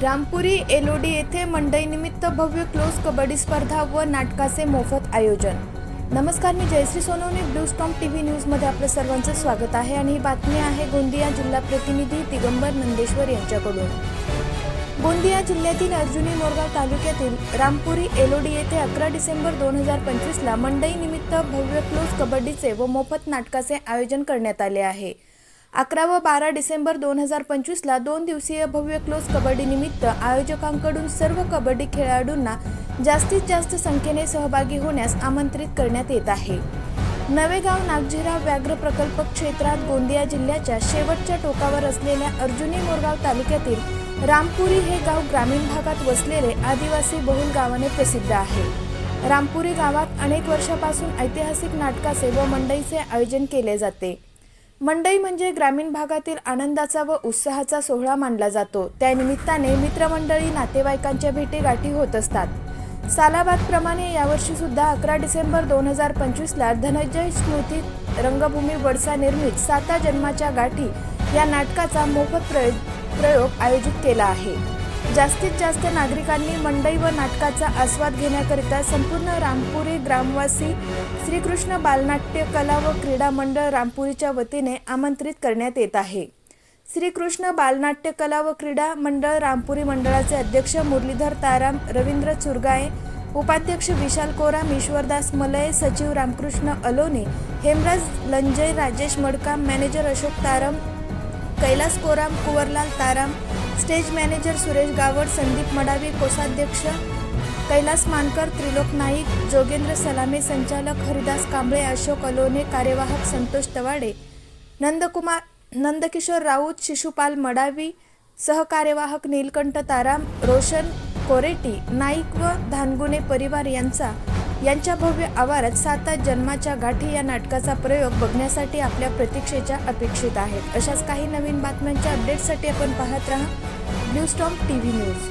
रामपुरी एलओडी येथे मंडईनिमित्त भव्य क्लोज कबड्डी स्पर्धा व नाटकाचे मोफत आयोजन। नमस्कार, मी Jayashree Sonawane Blue Storm TV न्यूजमध्ये आपलं सर्वांचं स्वागत आहे आणि ही बातमी आहे गोंदिया जिल्हा प्रतिनिधी दिगंबर नंदेश्वर यांच्याकडून। गोंदिया जिल्ह्यातील अर्जुनी मोरगाव तालुक्यातील रामपुरी एलओडी येथे 11 डिसेंबर 2025 ला मंडईनिमित्त भव्य क्लोज कबड्डीचे व मोफत नाटकाचे आयोजन करण्यात आले आहे। 11 व 12 डिसेंबर 2025 ला 2 दिवसीय भव्य क्लोज कबड्डी निमित्त आयोजकांकडून सर्व कबड्डी खेळाडूंना जास्तीत जास्त संख्येने सहभागी होण्यास आमंत्रित करण्यात येत आहे। नवेगाव नागझिरा व्याघ्र प्रकल्प क्षेत्रात गोंदिया जिल्ह्याच्या शेवटच्या टोकावर असलेल्या अर्जुनी मोरगाव तालुक्यातील रामपुरी हे गाव ग्रामीण भागात वसलेले आदिवासी बहुल गावाने प्रसिद्ध आहे। रामपुरी गावात अनेक वर्षापासून ऐतिहासिक नाटकाचे व मंडईचे आयोजन केले जाते। मंडई म्हणजे ग्रामीण भागातील आनंदाचा व उत्साहाचा सोहळा मानला जातो। त्या निमित्ताने मित्रमंडळी नातेवाईकांच्या भेटीगाठी होत असतात। सालाबादप्रमाणे यावर्षी सुद्धा 11 डिसेंबर 2025 ला धनंजय स्मृती रंगभूमी वडसा निर्मित 7 जन्माच्या गाठी या नाटकाचा मोफत प्रयोग आयोजित केला आहे। जास्तीत जास्त नागरिकांनी मंडई व नाटकाचा आस्वाद घेण्याकरिता संपूर्ण रामपुरी ग्रामवासी श्रीकृष्ण बालनाट्य कला व क्रीडा मंडळ रामपुरीच्या वतीने आमंत्रित करण्यात येत आहे। श्रीकृष्ण बालनाट्य कला व क्रीडा मंडळ रामपुरी मंडळाचे अध्यक्ष मुरलीधर ताराम, रवींद्र चुरगाळे, उपाध्यक्ष विशाल कोराम, ईश्वरदास मलय, सचिव रामकृष्ण अलोनी, हेमराज लंजय, राजेश मडकाम, मॅनेजर अशोक ताराम, कैलास कोराम, कुंवरलाल ताराम, स्टेज मॅनेजर सुरेश गावड, संदीप मडावी, कोषाध्यक्ष कैलास मानकर, त्रिलोक नाईक, जोगेंद्र सलामे, संचालक हरिदास कांबळे, अशोक अलोने, कार्यवाहक संतोष तवाडे, नंदकिशोर राऊत, शिशुपाल मडावी, सहकार्यवाहक नीलकंठ ताराम, रोशन कोरेटी, नाईक व धानगुणे परिवार यांच्या भव्य आवारात 7 जन्माच्या गाठी या नाटकाचा प्रयोग बघण्यासाठी आपल्या प्रतीक्षेच्या अपेक्षित आहेत। अशाच काही नवीन बातम्यांच्या अपडेटसाठी आपण पाहत रहा ब्लू स्टॉर्म टीव्ही न्यूज।